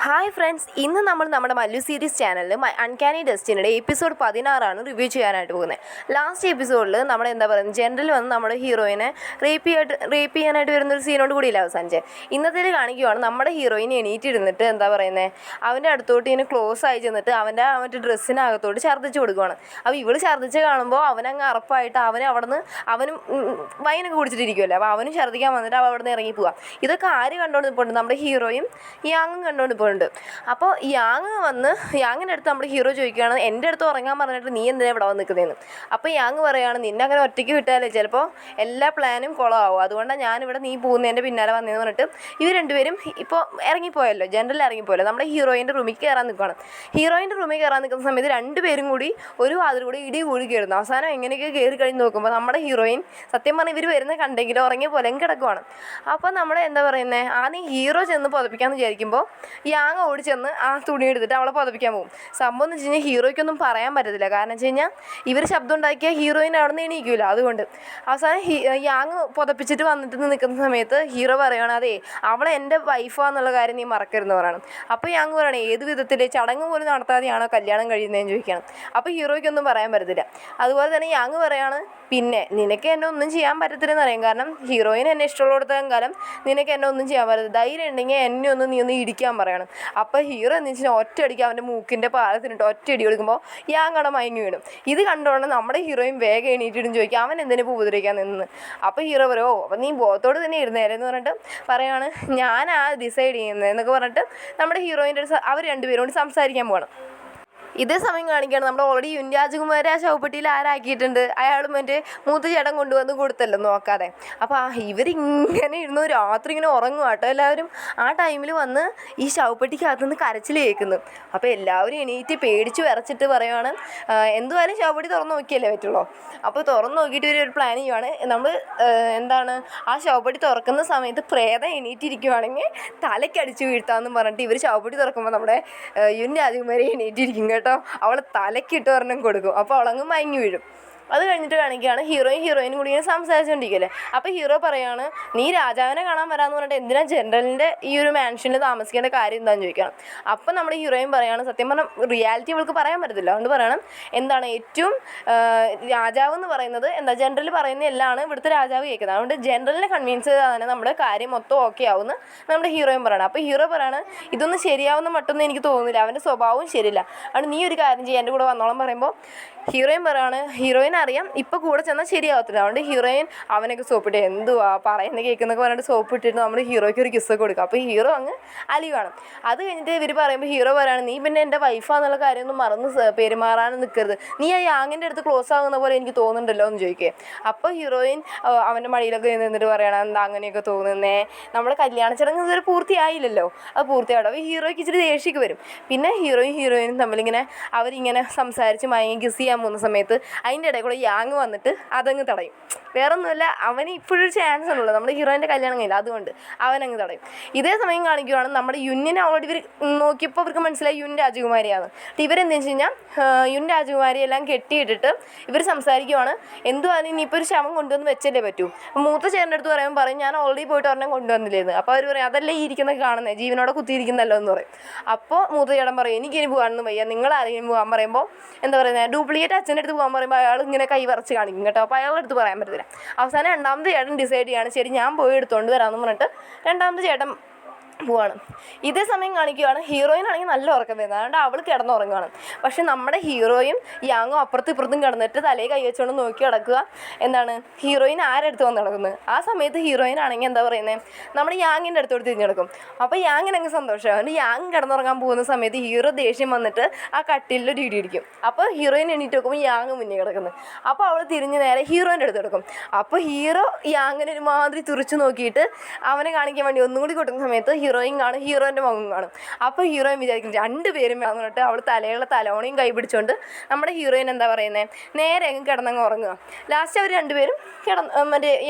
Hi friends, ഇന്ന് നമ്മൾ നമ്മുടെ മല്ലു സീരീസ് ചാനലിൽ അൺകാനി ഡെസ്റ്റിനിയുടെ എപ്പിസോഡ് 16 റിവ്യൂ ചെയ്യാനായിട്ട് പോകുന്നത്. ലാസ്റ്റ് എപ്പിസോഡിൽ നമ്മുടെ ജനറൽ വന്ന് നമ്മുടെ ഹീറോയിനെ റേപ്പ് ചെയ്യാനായിട്ട് വരുന്നൊരു സീനോട് കൂടിയില്ല അവസാനിച്ചേ. ഇന്നത്തേൽ കാണിക്കുവാണ് നമ്മുടെ ഹീറോയിനെ എണീറ്റിരുന്നിട്ട് അവൻ്റെ അടുത്തോട്ട് ഇങ്ങനെ ക്ലോസ് ആയി ചെന്നിട്ട് അവൻ്റെ ഡ്രസ്സിനകത്തോട്ട് ഛർദ്ദിച്ച് കൊടുക്കുവാണ്. അപ്പോൾ ഇവള് ഛർദ്ദിച്ച് കാണുമ്പോൾ അവനങ്ങ് അറപ്പായിട്ട് അവനും വൈനൊക്കെ കുടിച്ചിട്ടിരിക്കുമല്ലോ, അപ്പോൾ അവനും ഛർദ്ദിക്കാൻ വന്നിട്ട് അവിടെ നിന്ന് ഇറങ്ങി പോവാം. ഇതൊക്കെ ആര് കണ്ടുകൊണ്ട് പോയിട്ടുണ്ട്? നമ്മുടെ ഹീറോയും യാങ്ങും കണ്ടുകൊണ്ട് പോയിട്ടുണ്ട്. അപ്പോൾ യാങ്ങിൻ്റെ അടുത്ത് നമ്മുടെ ഹീറോ ചോദിക്കുകയാണ്, എൻ്റെ അടുത്ത് ഉറങ്ങാൻ പറഞ്ഞിട്ട് നീ എന്തിനാണ് ഇവിടെ വന്ന് നിൽക്കുന്നതെന്ന്. അപ്പോൾ യാങ് പറയുകയാണ്, നിന്നെ അങ്ങനെ ഒറ്റയ്ക്ക് വിട്ടാലേ ചിലപ്പോൾ എല്ലാ പ്ലാനും കുളമാവും, അതുകൊണ്ടാണ് ഞാനിവിടെ നീ പോകുന്നതിൻ്റെ പിന്നാലെ വന്നതെന്ന് പറഞ്ഞിട്ട് ഇവർ രണ്ടുപേരും ഇപ്പോൾ ഇറങ്ങിപ്പോയല്ലോ, ജനറൽ ഇറങ്ങിപ്പോയല്ലോ. നമ്മുടെ ഹീറോയിൻ്റെ റൂമിൽ കയറാൻ നിൽക്കുകയാണ്. ഹീറോയിൻ്റെ റൂമിൽ കയറാൻ നിൽക്കുന്ന സമയത്ത് രണ്ടുപേരും കൂടി ഒരു വാതിൽ കൂടി ഇടി കൂടി കയറുന്നു. അവസാനം എങ്ങനെയൊക്കെ കയറി കഴിഞ്ഞ് നോക്കുമ്പോൾ നമ്മുടെ ഹീറോയിൻ സത്യം പറഞ്ഞാൽ ഇവർ വരുന്ന കണ്ടെങ്കിലും ഉറങ്ങിയ പോലെ കിടക്കുവാണ്. അപ്പോൾ നമ്മുടെ ആദ്യം ഹീറോ ചെന്ന് പുതപ്പിക്കാമെന്ന് വിചാരിക്കുമ്പോൾ യാങ് ഓടി ചെന്ന് ആ തുണി എടുത്തിട്ട് അവളെ പുതപ്പിക്കാൻ പോകും. സംഭവം എന്ന് വെച്ച് കഴിഞ്ഞാൽ ഹീറോയ്ക്കൊന്നും പറയാൻ പറ്റത്തില്ല, കാരണം വെച്ച് കഴിഞ്ഞാൽ ഇവർ ശബ്ദം ഉണ്ടാക്കിയാൽ ഹീറോയിൻ അവിടെ നിന്ന് എണീക്കില്ല. അതുകൊണ്ട് അവസാനം യാങ് പുതപ്പിച്ചിട്ട് വന്നിട്ട് നിൽക്കുന്ന സമയത്ത് ഹീറോ പറയുകയാണ്, അതെ അവളെ എൻ്റെ വൈഫാന്നുള്ള കാര്യം നീ മറക്കരുതെന്ന് പറയണം. അപ്പോൾ യാങ് പറയണം, ഏത് വിധത്തിൽ ചടങ്ങ് പോലും നടത്താതെയാണോ കല്യാണം കഴിയുന്നതെന്ന് ചോദിക്കണം. അപ്പോൾ ഹീറോയ്ക്കൊന്നും പറയാൻ പറ്റത്തില്ല. അതുപോലെ തന്നെ യാങ് പറയാണ്, പിന്നെ നിനക്ക് എന്നെ ഒന്നും ചെയ്യാൻ പറ്റത്തില്ലെന്ന് അറിയാം, കാരണം ഹീറോയിന് എന്നെ ഇഷ്ടമുള്ളിടത്തോളം കാലം നിനക്ക് എന്നെ ഒന്നും ചെയ്യാൻ പറ്റത്തില്ല, ധൈര്യം ഉണ്ടെങ്കിൽ എന്നെ നീ ഒന്ന് ഇടിക്കാൻ പറയണം. അപ്പോൾ ഹീറോ എന്ന് വെച്ചാൽ ഒറ്റ അടിക്കുക അവൻ്റെ മൂക്കിൻ്റെ പാലത്തിനിട്ട് ഒറ്റ അടി കൊടുക്കുമ്പോൾ യാങ്ങടെ മയങ്ങി വീണു. ഇത് കണ്ടുകൊണ്ട് നമ്മുടെ ഹീറോയും വേഗം എണീറ്റിടും ചോദിക്കും, അവൻ എന്തിനു ഉപദ്രവിക്കാൻ നിന്ന്. അപ്പോൾ ഹീറോ പറയും, അപ്പോൾ നീ ബോധത്തോട് തന്നെ ഇരുന്നേരെന്ന് പറഞ്ഞിട്ട് പറയാണ്, ഞാനാ ഡിസൈഡ് ചെയ്യുന്നത് എന്നൊക്കെ പറഞ്ഞിട്ട് നമ്മുടെ ഹീറോയിൻ്റെ അവർ രണ്ടുപേരും കൂടി സംസാരിക്കാൻ പോകണം. ഇതേ സമയം കാണിക്കുകയാണ് നമ്മുടെ ഓൾറെഡി യുൻ രാജകുമാരെ ആ ശവപ്പെട്ടിയിൽ ആരാക്കിയിട്ടുണ്ട്, അയാളും എൻ്റെ മൂത്ത ചേട്ടൻ കൊണ്ടുവന്ന് കൊടുത്തല്ലോ നോക്കാതെ. അപ്പോൾ ഇവരിങ്ങനെ ഇരുന്നു രാത്രി ഇങ്ങനെ ഉറങ്ങുക കേട്ടോ എല്ലാവരും. ആ ടൈമിൽ വന്ന് ഈ ശവപ്പെട്ടിക്കകത്തു നിന്ന് കരച്ചിൽ കേൾക്കുന്നു. അപ്പോൾ എല്ലാവരും എണീറ്റ് പേടിച്ച് വിറച്ചിട്ട് പറയുവാണ്, എന്തുവായാലും ശവപ്പെട്ടി തുറന്ന് നോക്കിയല്ലേ പറ്റുള്ളൂ. അപ്പോൾ തുറന്ന് നോക്കിയിട്ട് ഇവരൊരു പ്ലാൻ ചെയ്യുവാണ്, നമ്മൾ ആ ശവപ്പെട്ടി തുറക്കുന്ന സമയത്ത് പ്രേതം എണീറ്റിരിക്കുവാണെങ്കിൽ തലയ്ക്കടിച്ച് വീഴ്ത്താമെന്നും പറഞ്ഞിട്ട് ഇവർ ശവപ്പെട്ടി തുറക്കുമ്പോൾ നമ്മുടെ യുൻ രാജകുമാരി എണീറ്റിരിക്കും കേട്ടോ. അവളെ തലക്കിട്ട് ഒരെണ്ണം കൊടുക്കും. അപ്പോൾ അവളങ്ങ് മയങ്ങി വീഴും. അത് കഴിഞ്ഞിട്ട് കാണിക്കുകയാണ് ഹീറോയിനും കൂടി ഇങ്ങനെ സംസാരിച്ചുകൊണ്ടിരിക്കുകയല്ലേ. അപ്പോൾ ഹീറോ പറയാണ്, നീ രാജാവിനെ കാണാൻ വരാമെന്ന് പറഞ്ഞിട്ട് എന്തിനാ ജനറലിൻ്റെ ഈ ഒരു മാൻഷനിൽ താമസിക്കേണ്ട കാര്യം എന്താണെന്ന് ചോദിക്കണം. അപ്പം നമ്മുടെ ഹീറോയിൻ പറയാണ്, സത്യം പറഞ്ഞാൽ റിയാലിറ്റി അവൾക്ക് പറയാൻ പറ്റത്തില്ല, അതുകൊണ്ട് പറയണം ഏറ്റവും രാജാവ് എന്ന് പറയുന്നത് ജനറൽ പറയുന്ന എല്ലാമാണ് ഇവിടുത്തെ രാജാവ് കേൾക്കുന്നത്, അതുകൊണ്ട് ജനറലിനെ കൺവിൻസ് ചെയ്താൽ തന്നെ നമ്മുടെ കാര്യം മൊത്തം ഓക്കെ ആവുമെന്ന് നമ്മുടെ ഹീറോയിൻ പറയണം. അപ്പോൾ ഹീറോ പറയാണ്, ഇതൊന്നും ശരിയാവുന്ന മട്ടൊന്നും എനിക്ക് തോന്നുന്നില്ല, അവൻ്റെ സ്വഭാവവും ശരിയില്ല, അതുകൊണ്ട് നീ ഒരു കാര്യം ചെയ്യുക, എൻ്റെ കൂടെ വന്നോളം പറയുമ്പോൾ ഹീറോയിൻ പറയാണ്, അറിയാം ഇപ്പോൾ കൂടെ ചെന്നാൽ ശരിയാവത്തില്ല, അതുകൊണ്ട് ഹീറോയിൻ അവനൊക്കെ സോപ്പിട്ട് എന്തുവാ പറയുന്നത് കേൾക്കുന്നൊക്കെ പറഞ്ഞിട്ട് സോപ്പ് ഇട്ടിട്ട് നമ്മൾ ഹീറോയ്ക്ക് ഒരു കിസ്സൊക്കെ കൊടുക്കുക. അപ്പോൾ ഹീറോ അങ്ങ് അലിവാണ്. അത് കഴിഞ്ഞിട്ട് ഇവർ പറയുമ്പോൾ ഹീറോ പറയാണ്, നീ പിന്നെ എൻ്റെ വൈഫാന്നുള്ള കാര്യമൊന്നും മറന്ന് പെരുമാറാനും നിൽക്കരുത്, നീ ആ യാങ്ങിൻ്റെ അടുത്ത് ക്ലോസ് ആകുന്ന പോലെ എനിക്ക് തോന്നുന്നുണ്ടല്ലോ എന്ന് ചോദിക്കുക. അപ്പോൾ ഹീറോയിൻ അവൻ്റെ മടിയിലൊക്കെ നിന്നിട്ട് പറയണം, എന്താ അങ്ങനെയൊക്കെ തോന്നുന്നേ, നമ്മുടെ കല്യാണ ചടങ്ങ് ഇതുവരെ പൂർത്തിയായില്ലല്ലോ, അത് പൂർത്തിയാവട്ടെ. അപ്പോൾ ഹീറോയ്ക്ക് ഇച്ചിരി ദേഷ്യക്ക് വരും. പിന്നെ ഹീറോയിനും തമ്മിലിങ്ങനെ അവരിങ്ങനെ സംസാരിച്ച് മയങ്ങി കിസ് ചെയ്യാൻ പോകുന്ന സമയത്ത് അതിൻ്റെ ഇടയിൽ കൂടെ യാങ് വന്നിട്ട് അതങ്ങ് തടയും. വേറൊന്നുമില്ല, അവന് ഇപ്പോഴൊരു ചാൻസ് ഉള്ളൂ, നമ്മുടെ ഹീറോയിൻ്റെ കല്യാണം കഴിയില്ല, അതുകൊണ്ട് അവനങ്ങ് തടയും. ഇതേ സമയം കാണിക്കുകയാണ് നമ്മുടെ യുന്നിനെ ഓൾറെഡി ഇവർ നോക്കിയപ്പോൾ അവർക്ക് മനസ്സിലായി യുൻ രാജകുമാരിയാണ്. ഇവരെന്താ വെച്ച് കഴിഞ്ഞാൽ യുൻ രാജകുമാരി എല്ലാം കെട്ടിയിട്ടിട്ട് ഇവർ സംസാരിക്കുവാണ്, എന്തുവാണ് ഇനിയിപ്പോൾ ഒരു ശവം കൊണ്ടുവന്ന് വെച്ചല്ലേ പറ്റൂ. മൂത്ത ചേട്ടൻ്റെ അടുത്ത് പറയും, ഞാൻ ഓൾറെഡി പോയിട്ട് ഒരെണ്ണം കൊണ്ടുവന്നില്ലേന്ന്. അപ്പോൾ അവർ പറയും, അതല്ലേ ഈ ഇരിക്കുന്നത് കാണുന്നത്, ജീവനോടെ കുത്തിയിരിക്കുന്നല്ലോ എന്ന് പറയും. അപ്പോൾ മൂത്ത ചേട്ടൻ പറയും, എനിക്കിനി പോകാനൊന്നും വയ്യ, നിങ്ങളാരെങ്കിലും പോകാൻ പറയുമ്പോൾ ഡ്യൂപ്ലിക്കേറ്റ് അച്ഛൻ്റെ അടുത്ത് പോകാൻ പറയുമ്പോൾ അയാൾ ഇങ്ങനെ കൈ വരച്ച് കാണിക്കും കേട്ടോ. അപ്പോൾ അയാളുടെ അടുത്ത് പറയാൻ പറ്റത്തില്ല. അവസാനം രണ്ടാമത്തെ ചേട്ടൻ ഡിസൈഡ് ചെയ്യാണ്, ശരി ഞാൻ പോയി എടുത്തുകൊണ്ട് വരാമെന്ന് പറഞ്ഞിട്ട് രണ്ടാമത്തെ ചേട്ടൻ പോവാണ്. ഇതേ സമയം കാണിക്കുകയാണ് ഹീറോയിൻ ആണെങ്കിൽ നല്ല ഉറക്കം വരുന്നത്, അതുകൊണ്ട് അവൾ കിടന്നുറങ്ങുകയാണ്. പക്ഷെ നമ്മുടെ ഹീറോയും യാങ്ങും അപ്പുറത്തും ഇപ്പുറത്തും കിടന്നിട്ട് തലയിൽ കൈ വെച്ചുകൊണ്ട് നോക്കി കിടക്കുക. ഹീറോയിൻ ആരെടുത്ത് വന്ന് കിടക്കുന്നത്. ആ സമയത്ത് ഹീറോയിൻ ആണെങ്കിൽ നമ്മുടെ യാങ്ങിൻ്റെ അടുത്തോട്ട് തിരിഞ്ഞ് കിടക്കും. അപ്പോൾ യാങ്ങിനങ്ങ് സന്തോഷമാണ്. അതുകൊണ്ട് യാങ് കിടന്നുറങ്ങാൻ പോകുന്ന സമയത്ത് ഹീറോ ദേഷ്യം വന്നിട്ട് ആ കട്ടിലിൽ ഒരു ഇടിക്കും. അപ്പോൾ ഹീറോയിൻ എണീറ്റ് നോക്കുമ്പോൾ യാങ് മുന്നേ കിടക്കുന്നത്. അപ്പോൾ അവൾ തിരിഞ്ഞ് നേരെ ഹീറോയിൻ്റെ അടുത്ത് കിടക്കും. അപ്പോൾ ഹീറോ യാങ്ങിനെ ഒരുമാതിരി തുറിച്ച് നോക്കിയിട്ട് അവനെ കാണിക്കാൻ വേണ്ടി ഒന്നും കൂടി കൊടുക്കുന്ന സമയത്ത് ഹീറോയിൻ കാണും, ഹീറോയിൻ്റെ മുഖം കാണും. അപ്പോൾ ഹീറോയിൻ വിചാരിക്കും രണ്ടുപേരും വേണം പറഞ്ഞിട്ട് അവൾ തലയുള്ള തലോണയും കൈ പിടിച്ചുകൊണ്ട് നമ്മുടെ ഹീറോയിൻ നേരെ അങ്ങ് കിടന്നങ്ങ് ഉറങ്ങുക. ലാസ്റ്റ് അവർ രണ്ടുപേരും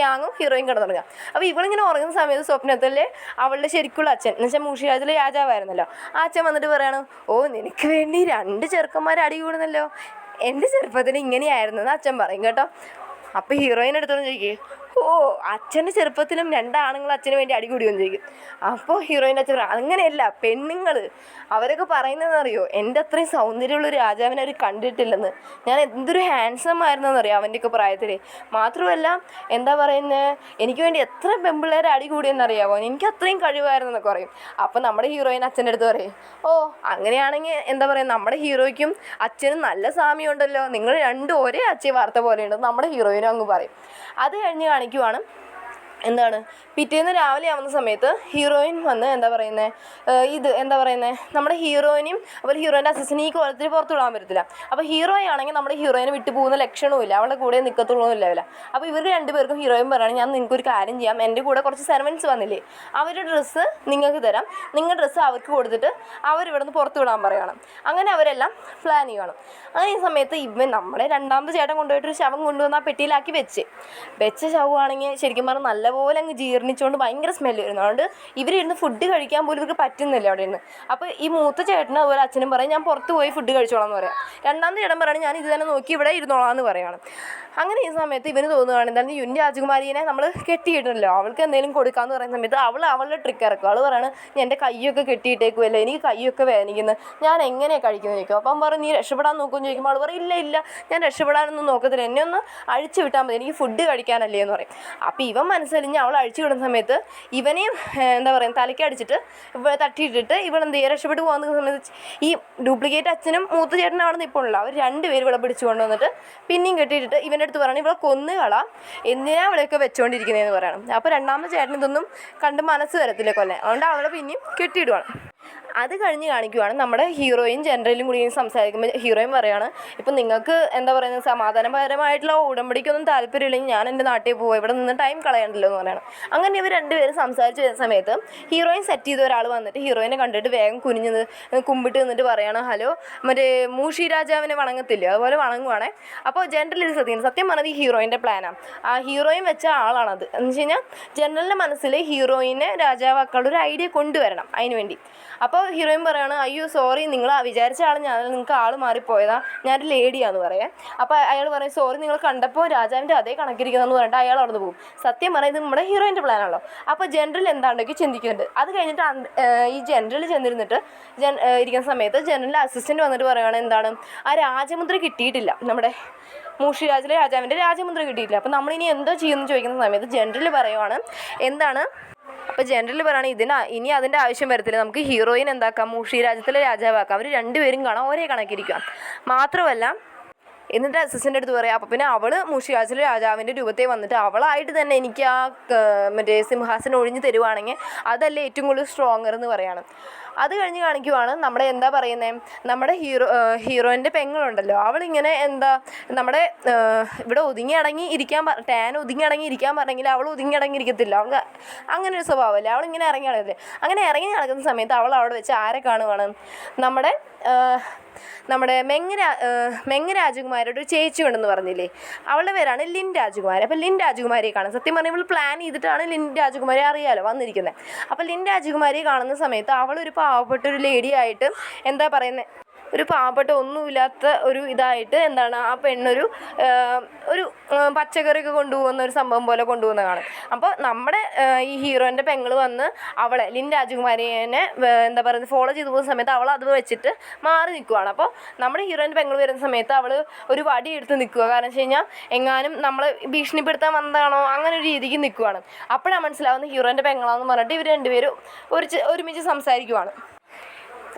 യാങ്ങും ഹീറോയിൻ കിടന്നുറങ്ങുക. അപ്പോൾ ഇവളിങ്ങനെ ഉറങ്ങുന്ന സമയത്ത് സ്വപ്നത്തിൽ അവളുടെ ശരിക്കുള്ള അച്ഛൻ എന്ന് വെച്ചാൽ മൂഷിരാജിലെ രാജാവായിരുന്നല്ലോ, ആ അച്ഛൻ വന്നിട്ട് പറയണം, ഓ നിനക്ക് വേണ്ടി 2 ചെറുക്കന്മാർ അടി കൂടുന്നല്ലോ, എൻ്റെ ചെറുപ്പത്തിൽ ഇങ്ങനെയായിരുന്നു എന്ന് അച്ഛൻ പറയും കേട്ടോ. അപ്പോൾ ഹീറോയിൻ എടുത്തോണ്ട് ചോദിക്കും, ഓ, അച്ഛൻ്റെ ചെറുപ്പത്തിലും രണ്ടാണുങ്ങൾ അച്ഛന് വേണ്ടി അടികൂടി വന്നിരിക്കും. അപ്പോൾ ഹീറോയിൻ്റെ അച്ഛൻ പറയും അങ്ങനെയല്ല, പെണ്ണുങ്ങൾ അവരൊക്കെ പറയുന്നതെന്നറിയോ, എൻ്റെ അത്രയും സൗന്ദര്യമുള്ളൊരു രാജാവിനെ അവർ കണ്ടിട്ടില്ലെന്ന്. ഞാൻ എന്തൊരു ഹാൻസം ആയിരുന്നെന്നറിയോ അവൻ്റെയൊക്കെ പ്രായത്തിൽ. മാത്രമല്ല എന്താ പറയുന്നത്, എനിക്ക് വേണ്ടി എത്ര പെൺപിള്ളേരെ അടികൂടിയെന്നറിയാമോ, എനിക്ക് അത്രയും കഴിവായിരുന്നു എന്നൊക്കെ പറയും. അപ്പോൾ നമ്മുടെ ഹീറോയിൻ അച്ഛൻ്റെ അടുത്ത് പറയും, ഓ അങ്ങനെയാണെങ്കിൽ എന്താ പറയുക, നമ്മുടെ ഹീറോയ്ക്കും അച്ഛനും നല്ല സാമ്യമുണ്ടല്ലോ, നിങ്ങൾ രണ്ടും ഒരേ അച്ഛൻ വാർത്ത പോലെയുണ്ട് നമ്മുടെ ഹീറോയിനും അങ്ങ് പറയും. അത് കഴിഞ്ഞ് കാണിക്കുവാണ് എന്താണ്, പിറ്റേന്ന് രാവിലെ ആവുന്ന സമയത്ത് ഹീറോയിൻ വന്ന് എന്താ പറയുന്നത് നമ്മുടെ ഹീറോയിനും അതുപോലെ ഹീറോയിൻ്റെ അസിസ്റ്റൻ്റ് ഈ കോലത്തിൽ പുറത്ത് വിടാൻ പറ്റത്തില്ല. അപ്പോൾ ഹീറോയാണെങ്കിൽ നമ്മുടെ ഹീറോയിനെ വിട്ടു പോകുന്ന ലക്ഷണവുമില്ല, അവളുടെ കൂടെ നിൽക്കത്തുള്ളൂന്നില്ല. അപ്പോൾ ഇവർ രണ്ടുപേർക്കും ഹീറോയിൻ പറയുകയാണ്, ഞാൻ നിങ്ങൾക്കൊരു കാര്യം ചെയ്യാം, എൻ്റെ കൂടെ കുറച്ച് സെർവൻസ് വന്നില്ലേ, അവരുടെ ഡ്രസ്സ് നിങ്ങൾക്ക് തരാം, നിങ്ങളുടെ ഡ്രസ്സ് അവർക്ക് കൊടുത്തിട്ട് അവരിവിടെ നിന്ന് പുറത്ത് വിടാൻ പറയുകയാണ്. അങ്ങനെ അവരെല്ലാം പ്ലാൻ ചെയ്യുകയാണ്. അങ്ങനെ ഈ സമയത്ത് നമ്മുടെ രണ്ടാമത്തെ ചേട്ടൻ കൊണ്ടുപോയിട്ടൊരു ശവം കൊണ്ടുവന്ന് ആ പെട്ടിയിലാക്കി വെച്ച ശവമാണെങ്കിൽ ശരിക്കും പറഞ്ഞാൽ നല്ലപോലെ അങ്ങ് ജീർണിച്ചുകൊണ്ട് ഭയങ്കര സ്മെല്ല് വരുന്നു. അതുകൊണ്ട് ഇവരിരുന്ന് ഫുഡ് കഴിക്കാൻ പോലും ഇവർക്ക് പറ്റുന്നില്ല അവിടെ ഇരുന്ന്. അപ്പോൾ ഈ മൂത്ത ചേട്ടനും അതുപോലെ അച്ഛനും പറയും, ഞാൻ പുറത്ത് പോയി ഫുഡ് കഴിച്ചോളാം എന്ന് പറയാം. രണ്ടാമത്തെ ചേട്ടൻ പറയുകയാണ്, ഞാൻ ഇത് തന്നെ നോക്കി ഇവിടെ ഇരുന്നോളാം എന്ന് പറയുകയാണ്. അങ്ങനെ ഈ സമയത്ത് ഇവന് തോന്നുകയാണ്, എന്തായാലും യുൻ രാജകുമാരീനെ നമ്മൾ കെട്ടിയിട്ടല്ലോ, അവൾക്ക് എന്തെങ്കിലും കൊടുക്കാമെന്ന് പറയുന്ന സമയത്ത് അവളുടെ ട്രിക്ക് ഇറക്കും. അവൾ പറയാണ്, ഞാൻ എൻ്റെ കൈയൊക്കെ കെട്ടിയിട്ടേക്കുമല്ലോ, എനിക്ക് കൈയൊക്കെ വേദനിക്കുന്നു, ഞാൻ എങ്ങനെയാണ് കഴിക്കുന്നത് ചോദിക്കും. അപ്പം പറയും, നീ രക്ഷപ്പെടാൻ നോക്കുമെന്ന് ചോദിക്കുമ്പോൾ അവൾ പറയും, ഇല്ല ഞാൻ രക്ഷപ്പെടാനൊന്നും നോക്കത്തില്ല, എന്നെ ഒന്ന് അഴിച്ചു വിട്ടാൽ മതി, എനിക്ക് ഫുഡ് കഴിക്കാനല്ലേ എന്ന് പറയും. അപ്പോൾ ഇവൻ മനസ്സലിഞ്ഞ് അവൾ അഴിച്ചു വിടുന്ന സമയത്ത് ഇവനെയും എന്താ പറയുക തലയ്ക്ക് അടിച്ചിട്ട് തട്ടിയിട്ടിട്ട് ഇവളെന്ത് ചെയ്യുക, രക്ഷപ്പെട്ട് പോകുന്ന സമയത്ത് ഈ ഡ്യൂപ്ലിക്കേറ്റ് അച്ഛനും മൂത്ത ചേട്ടനും അവിടെ നിൽപ്പുണ്ടല്ലോ, അവർ രണ്ടുപേരും ഇവിടെ പിടിച്ചു കൊണ്ടുവന്നിട്ട് പിന്നെയും കെട്ടിയിട്ടിട്ട് ഇവൻ്റെ അടുത്ത് പറയണം, ഇവളെ കൊന്നുകളാം, എന്തിനാ അവളെയൊക്കെ വെച്ചുകൊണ്ടിരിക്കുന്നതെന്ന് പറയണം. അപ്പോൾ രണ്ടാമത്തെ ചേട്ടൻ ഇതൊന്നും കണ്ട് മനസ്സ് തരത്തില്ല കൊല്ലാൻ, അതുകൊണ്ട് അവളെ പിന്നെയും കെട്ടിയിടുവാണ്. അത് കഴിഞ്ഞ് കാണിക്കുവാണ് നമ്മുടെ ഹീറോയും ജനറലും കൂടി സംസാരിക്കുമ്പോൾ ഹീറോയും പറയുകയാണ്, ഇപ്പം നിങ്ങൾക്ക് എന്താ പറയുന്നത് സമാധാനപരമായിട്ടുള്ള ഉടമ്പടിക്കൊന്നും താല്പര്യമില്ലെങ്കിൽ ഞാൻ എൻ്റെ നാട്ടിൽ പോകും, ഇവിടെ നിന്ന് ടൈം കളയണ്ടല്ലോ എന്ന് പറയണം. അങ്ങനെ ഇവർ രണ്ടുപേരും സംസാരിച്ച് വരുന്ന സമയത്ത് ഹീറോയിൻ സെറ്റ് ചെയ്ത ഒരാൾ വന്നിട്ട് ഹീറോയിനെ കണ്ടിട്ട് വേഗം കുമ്പിട്ട് നിന്നിട്ട് പറയണം, ഹലോ മറ്റേ മൂഷി രാജാവിനെ വണങ്ങത്തില്ല, അതുപോലെ വണങ്ങുവാണേ. അപ്പോൾ ജനറൽ ഇത് സത്യം പറഞ്ഞത് ഈ ഹീറോയിൻ്റെ പ്ലാനാണ്. ആ ഹീറോയിൻ വെച്ച ആളാണത്. എന്ന് വെച്ച് കഴിഞ്ഞാൽ ജനറലിൻ്റെ മനസ്സിൽ ഹീറോയിനെ രാജാവാക്കാനുള്ള ഒരു ഐഡിയ കൊണ്ടുവരണം അതിന് വേണ്ടി. അപ്പോൾ ഹീറോയിൻ പറയുകയാണ്, അയ്യോ സോറി, നിങ്ങൾ വിചാരിച്ച ആൾ ഞാൻ, നിങ്ങൾക്ക് ആൾ മാറിപ്പോയതാ, ഞാനൊരു ലേഡിയാന്ന് പറയാം. അപ്പോൾ അയാൾ പറയും, സോറി, നിങ്ങൾ കണ്ടപ്പോൾ രാജാവിൻ്റെ അതേ കണക്കിരിക്കുന്നതെന്ന് പറഞ്ഞിട്ട് അയാൾ അവിടെ നിന്ന് പോകും. സത്യം പറയുന്നത് നമ്മുടെ ഹീറോയിൻ്റെ പ്ലാനാണല്ലോ. അപ്പോൾ ജനറൽ എന്താണ്ടൊക്കെ ചിന്തിക്കുന്നുണ്ട്. അത് കഴിഞ്ഞിട്ട് ഈ ജനറൽ ചെന്നിരുന്നിട്ട് ഇരിക്കുന്ന സമയത്ത് ജനറലിൻ്റെ അസിസ്റ്റൻറ്റ് വന്നിട്ട് പറയുകയാണ്, എന്താണ് ആ രാജമുദ്ര കിട്ടിയിട്ടില്ല, നമ്മുടെ മൂഷി രാജാവിൻ്റെ രാജമുദ്ര കിട്ടിയിട്ടില്ല, അപ്പോൾ നമ്മളിനി എന്തോ ചെയ്യുമെന്ന് ചോദിക്കുന്ന സമയത്ത് ജനറൽ പറയുവാണ്, എന്താണ് അപ്പോൾ ജനറൽ പറയുകയാണ്, ഇനി അതിൻ്റെ ആവശ്യം വരത്തില്ല, നമുക്ക് ഹീറോയിൻ എന്താക്കാം, മൂഷി രാജ്യത്തിലെ രാജാവാക്കാം, അവർ രണ്ടുപേരും കാണാം ഒരേ കണക്കിരിക്കുക. മാത്രമല്ല എന്നിട്ട് അസിസ്റ്റൻ്റ് അടുത്ത് പറയാം, അപ്പോൾ പിന്നെ അവൾ മൂഷി രാജ്യത്തിലെ രാജാവിൻ്റെ രൂപത്തെ വന്നിട്ട് അവളായിട്ട് തന്നെ എനിക്ക് ആ മറ്റേ സിംഹാസനം ഒഴിഞ്ഞ് തരുവാണെങ്കിൽ അതല്ലേ ഏറ്റവും കൂടുതൽ സ്ട്രോങ്ങർ എന്ന് പറയാണ്. അത് കഴിഞ്ഞ് കാണിക്കുവാണ് നമ്മുടെ എന്താ പറയുന്നത്, നമ്മുടെ ഹീറോയിൻ്റെ പെങ്ങളുണ്ടല്ലോ, അവളിങ്ങനെ നമ്മുടെ ഇവിടെ ഒതുങ്ങി അടങ്ങി ഇരിക്കാൻ ഒതുങ്ങി അടങ്ങി ഇരിക്കാൻ പറഞ്ഞെങ്കിൽ അവൾ ഒതുങ്ങി അടങ്ങി ഇരിക്കത്തില്ല, അവൾക്ക് അങ്ങനെ ഒരു സ്വഭാവമല്ലേ, അവളിങ്ങനെ ഇറങ്ങി നടക്കത്തില്ലേ. അങ്ങനെ ഇറങ്ങി നടക്കുന്ന സമയത്ത് അവൾ അവിടെ വെച്ച് ആരെ കാണുവാണ്, നമ്മുടെ മെങ് രാജകുമാരിയുടെ ഒരു ചേച്ചി ഉണ്ടെന്ന് പറഞ്ഞില്ലേ, അവളുടെ പേരാണ് ലിൻ രാജകുമാരി. അപ്പോൾ ലിൻ രാജകുമാരിയെ കാണും. സത്യം പറഞ്ഞാൽ ഇവൾ പ്ലാൻ ചെയ്തിട്ടാണ് ലിൻ രാജകുമാരി അറിയാലോ വന്നിരിക്കുന്നത്. അപ്പോൾ ലിൻ രാജകുമാരിയെ കാണുന്ന സമയത്ത് അവളൊരു പാവപ്പെട്ടൊരു ലേഡിയായിട്ട് എന്താ പറയുന്നത്, ഒരു പാവപ്പെട്ട ഒന്നുമില്ലാത്ത ഒരു ഇതായിട്ട് ആ പെണ്ണൊരു പച്ചക്കറിയൊക്കെ കൊണ്ടുപോകുന്ന ഒരു സംഭവം പോലെ കൊണ്ടുപോകുന്ന കാണും. അപ്പോൾ നമ്മുടെ ഈ ഹീറോയിൻ്റെ പെങ്ങൾ വന്ന് അവളെ ലിൻ രാജകുമാരിയെ ഫോളോ ചെയ്ത് പോകുന്ന സമയത്ത് അവൾ അത് വെച്ചിട്ട് മാറി നിൽക്കുവാണ്. അപ്പോൾ നമ്മുടെ ഹീറോയിൻ്റെ പെങ്ങൾ വരുന്ന സമയത്ത് അവൾ ഒരു വടി എടുത്ത് നിൽക്കുക, കാരണം വെച്ച് കഴിഞ്ഞാൽ എങ്ങാനും നമ്മളെ ഭീഷണിപ്പെടുത്താൻ വന്നതാണോ അങ്ങനെ ഒരു രീതിക്ക് നിൽക്കുവാണ്. അപ്പോഴാണ് മനസ്സിലാവുന്ന ഹീറോയിൻ്റെ പെങ്ങളാണെന്ന് പറഞ്ഞിട്ട് ഇവർ രണ്ടുപേരും ഒരുമിച്ച് സംസാരിക്കുവാണ്.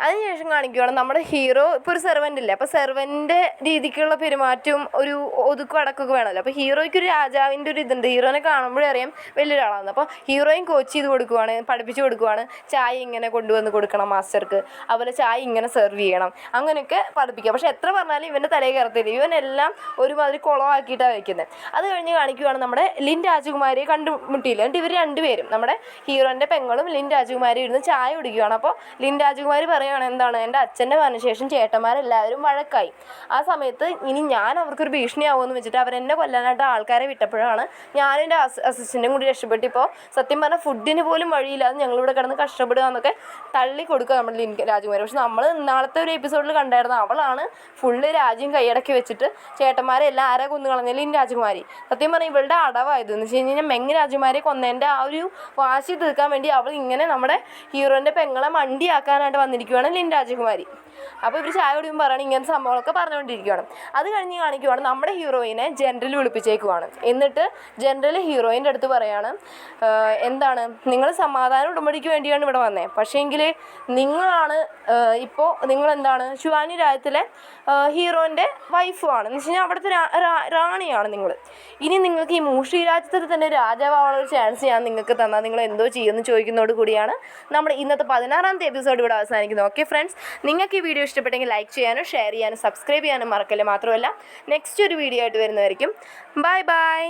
അതിനുശേഷം കാണിക്കുകയാണ് നമ്മുടെ ഹീറോ ഇപ്പോൾ ഒരു സെർവൻ്റ് ഇല്ലേ, അപ്പോൾ സെർവൻ്റെ രീതിക്കുള്ള പെരുമാറ്റവും ഒരു ഒതുക്കും അടക്കമൊക്കെ വേണമല്ലോ. അപ്പോൾ ഹീറോയ്ക്ക് ഒരു രാജാവിൻ്റെ ഒരു ഇതുണ്ട്, ഹീറോനെ കാണുമ്പോഴേ അറിയാം വലിയൊരാളാണ്. അപ്പോൾ ഹീറോയും കോച്ച് ചെയ്ത് കൊടുക്കുവാണ്, പഠിപ്പിച്ച് കൊടുക്കുവാണ്, ചായ ഇങ്ങനെ കൊണ്ടുവന്ന് കൊടുക്കണം മാസ്റ്റർക്ക്, അതുപോലെ ചായ ഇങ്ങനെ സെർവ് ചെയ്യണം, അങ്ങനെയൊക്കെ പഠിപ്പിക്കുക. പക്ഷേ എത്ര പറഞ്ഞാലും ഇവൻ്റെ തലയിൽ കയറത്തില്ല, ഇവനെല്ലാം ഒരുമാതിരി കുളമാക്കിയിട്ടാണ് വയ്ക്കുന്നത്. അത് കഴിഞ്ഞ് കാണിക്കുകയാണ് നമ്മുടെ ലിൻ രാജകുമാരിയെ കണ്ടുമുട്ടിയില്ല. എന്നിട്ട് ഇവർ രണ്ടുപേരും നമ്മുടെ ഹീറോൻ്റെ പെങ്ങളും ലിൻ രാജകുമാരി ഇരുന്ന് ചായ കുടിക്കുകയാണ്. അപ്പോൾ ലിൻ രാജകുമാരി പറയുകയാണ്, പറയുകയാണ് എന്താണ്, എൻ്റെ അച്ഛൻ്റെ മരണശേഷം ചേട്ടന്മാരെല്ലാവരും വഴക്കായി. ആ സമയത്ത് ഇനി ഞാൻ അവർക്കൊരു ഭീഷണിയാവുമെന്ന് വെച്ചിട്ട് അവരെന്നെ കൊല്ലാനായിട്ട് ആൾക്കാരെ വിട്ടപ്പോഴാണ് ഞാനും എൻ്റെ അസിസ്റ്റൻറ്റും കൂടി രക്ഷപ്പെട്ട് ഇപ്പോൾ സത്യം പറഞ്ഞാൽ ഫുഡിന് പോലും വഴിയില്ലാതെ ഞങ്ങളിവിടെ കിടന്ന് കഷ്ടപ്പെടുക എന്നൊക്കെ തള്ളി കൊടുക്കുക നമ്മുടെ രാജകുമാരി. പക്ഷെ നമ്മൾ നാളത്തെ ഒരു എപ്പിസോഡിൽ കണ്ടായിരുന്നു അവളാണ് ഫുള്ള് രാജ്യം കൈയടക്കി വെച്ചിട്ട് ചേട്ടന്മാരെ എല്ലാം ആരെ കൊന്നു കളഞ്ഞാലും രാജകുമാരി. സത്യം പറഞ്ഞാൽ ഇവളുടെ അടവായത് എന്ന് വെച്ച് കഴിഞ്ഞാൽ മെങ്ങ് രാജകുമാരിയെ കൊന്നതിൻ്റെ ആ ഒരു വാശി തീർക്കാൻ വേണ്ടി അവൾ ഇങ്ങനെ നമ്മുടെ ഹീറോൻ്റെ പെങ്ങളെ മണ്ടിയാക്കാനായിട്ട് വന്നിരിക്കുകയാണ് രാജകുമാരി. അപ്പോൾ ഇവർ ചായ കുടിക്കുമ്പോൾ പറയുകയാണ് ഇങ്ങനത്തെ സംഭവങ്ങളൊക്കെ പറഞ്ഞുകൊണ്ടിരിക്കുകയാണ്. അത് കഴിഞ്ഞ് കാണിക്കുവാണ് നമ്മുടെ ഹീറോയിനെ ജനറൽ വിളിപ്പിച്ചേക്കുവാണ്. എന്നിട്ട് ജനറൽ ഹീറോയിൻ്റെ അടുത്ത് പറയാണ് എന്താണ്, നിങ്ങൾ സമാധാന ഉടമ്പടിക്ക് വേണ്ടിയാണ് ഇവിടെ വന്നത്, പക്ഷേങ്കിൽ നിങ്ങളാണ് ഇപ്പോൾ നിങ്ങളെന്താണ് ശിവാനി രാജ്യത്തിലെ ഹീറോൻ്റെ വൈഫുമാണ് എന്ന് വെച്ച് കഴിഞ്ഞാൽ അവിടുത്തെ റാണിയാണ് നിങ്ങൾ. ഇനി നിങ്ങൾക്ക് ഈ മൂഷി രാജ്യത്തിൽ തന്നെ രാജാവാനുള്ള ചാൻസ് ഞാൻ നിങ്ങൾക്ക് തന്നാൽ നിങ്ങൾ എന്തോ ചെയ്യുമെന്ന് ചോദിക്കുന്നതോട് കൂടിയാണ് നമ്മുടെ ഇന്നത്തെ 16ാമത്തെ എപ്പിസോഡ് ഇവിടെ അവസാനിക്കുന്നത്. ഓക്കെ ഫ്രണ്ട്സ്, നിങ്ങൾക്ക് ഈ വീഡിയോ ഇഷ്ടപ്പെട്ടെങ്കിൽ ലൈക്ക് ചെയ്യാനും ഷെയർ ചെയ്യാനും സബ്സ്ക്രൈബ് ചെയ്യാനും മറക്കല്ലേ. മാത്രമല്ല നെക്സ്റ്റ് ഒരു വീഡിയോ ആയിട്ട് വരുന്നതായിരിക്കും. Bye bye.